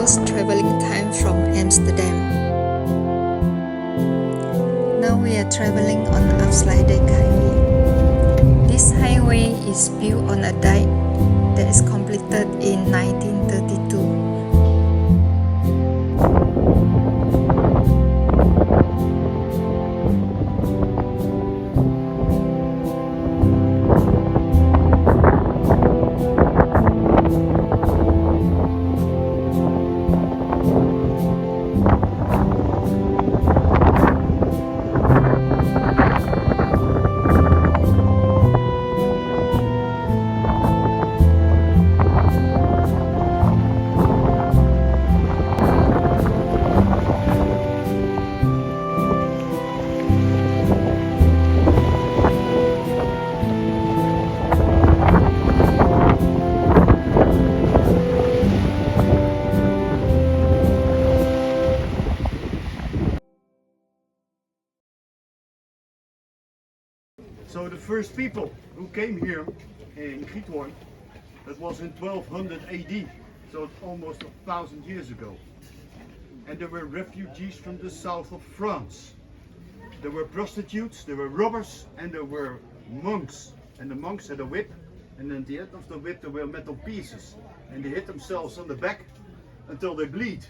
hours traveling time from Amsterdam. Now we are traveling on the Afsluitdijk highway. This highway is built on a dike that is completed in 1932. So the first people who came here in Giethoorn, that was in 1200 AD, so it's almost 1,000 years ago. And there were refugees from the south of France. There were prostitutes, there were robbers, and there were monks. And the monks had a whip, and at the end of the whip there were metal pieces. And they hit themselves on the back until they bleed.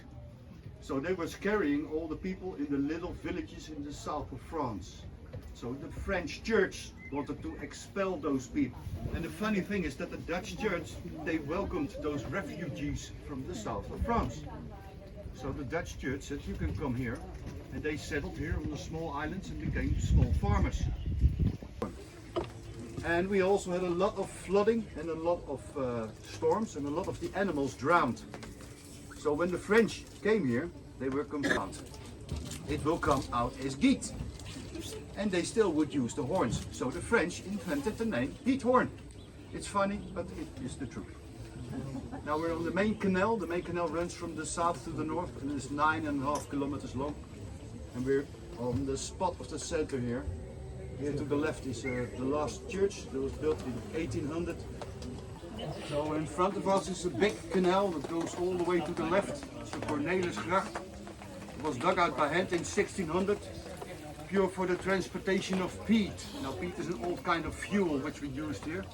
So they were carrying all the people in the little villages in the south of France. So the French church wanted to expel those people. And the funny thing is that the Dutch church, they welcomed those refugees from the south of France. So the Dutch church said, you can come here. And they settled here on the small islands and became small farmers. And we also had a lot of flooding and a lot of storms, and a lot of the animals drowned. So when the French came here, they were confounded. It will come out as Giet. And they still would use the horns. So the French invented the name Giethoorn. It's funny, but it is the truth. Now we're on the main canal. The main canal runs from the south to the north and is 9.5 kilometers long. And we're on the spot of the center here. Here to the left is the last church that was built in 1800. So in front of us is a big canal that goes all the way to the left. It's the Cornelisgracht. It was dug out by hand in 1600. Pure for the transportation of peat. Now peat is an old kind of fuel which we used here.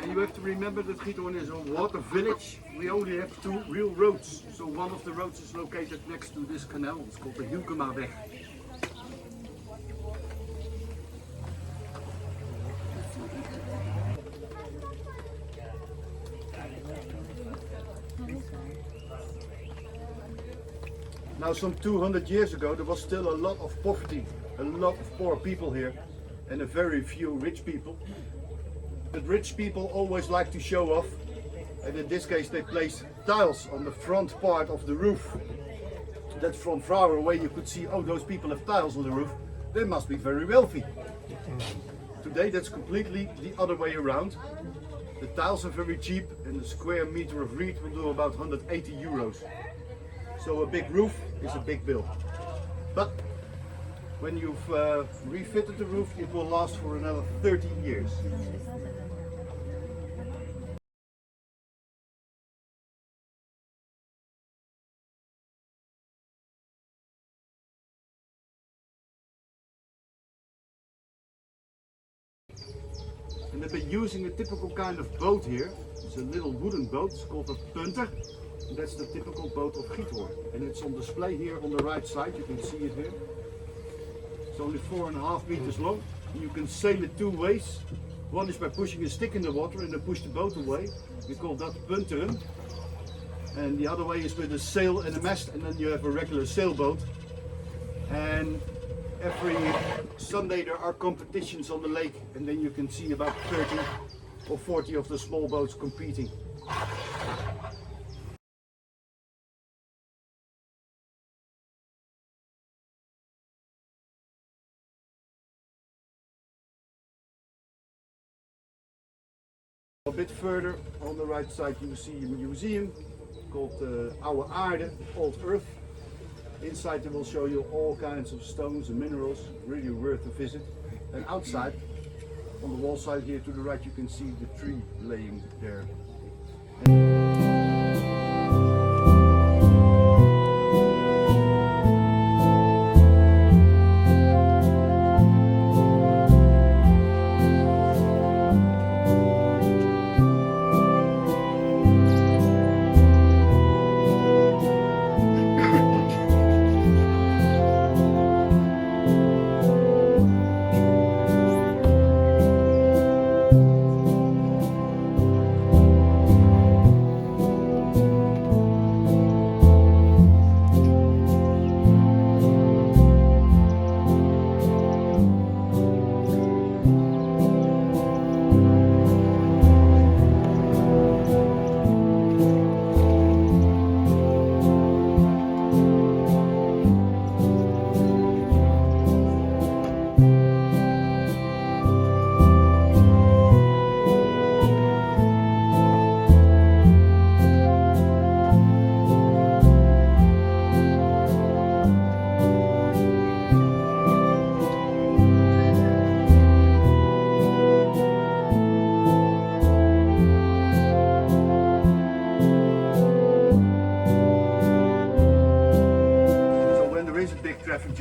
And you have to remember that Giethoorn is a water village. We only have 2 real roads. So one of the roads is located next to this canal. It's called the Hielkemaweg. Now some 200 years ago there was still a lot of poverty, a lot of poor people here and a very few rich people. But rich people always like to show off, and in this case they placed tiles on the front part of the roof. That from far away you could see, oh, those people have tiles on the roof, they must be very wealthy. Today that's completely the other way around. The tiles are very cheap and the square meter of reed will do about 180 euros. So a big roof is a big bill. But when you've refitted the roof, it will last for another 30 years. And they've been using a typical kind of boat here. It's a little wooden boat, it's called a punter. And that's the typical boat of Giethoorn. And it's on display here on the right side, you can see it here. It's only 4.5 meters long. You can sail it 2 ways. One is by pushing a stick in the water and then push the boat away. We call that punteren. And the other way is with a sail and a mast, and then you have a regular sailboat. And every Sunday there are competitions on the lake, and then you can see about 30 or 40 of the small boats competing. A bit further on the right side you see a museum called Oude Aarde, Old Earth. Inside they will show you all kinds of stones and minerals, really worth a visit. And outside, on the wall side here to the right, you can see the tree laying there.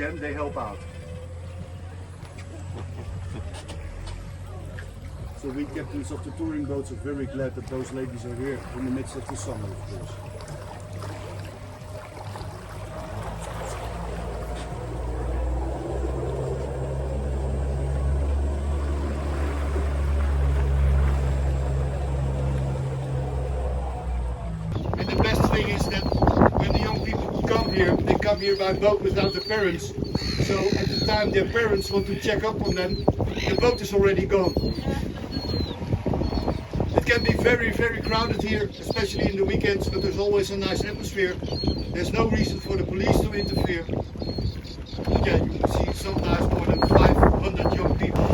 jam, they help out. So we captains of the touring boats are very glad that those ladies are here in the midst of the summer, of course. And the best thing is that when the young people come here, they come here by boat without their parents. So at the time their parents want to check up on them, the boat is already gone. It can be very, very crowded here, especially in the weekends, but there's always a nice atmosphere. There's no reason for the police to interfere. Yeah, you can see sometimes more than 500 young people.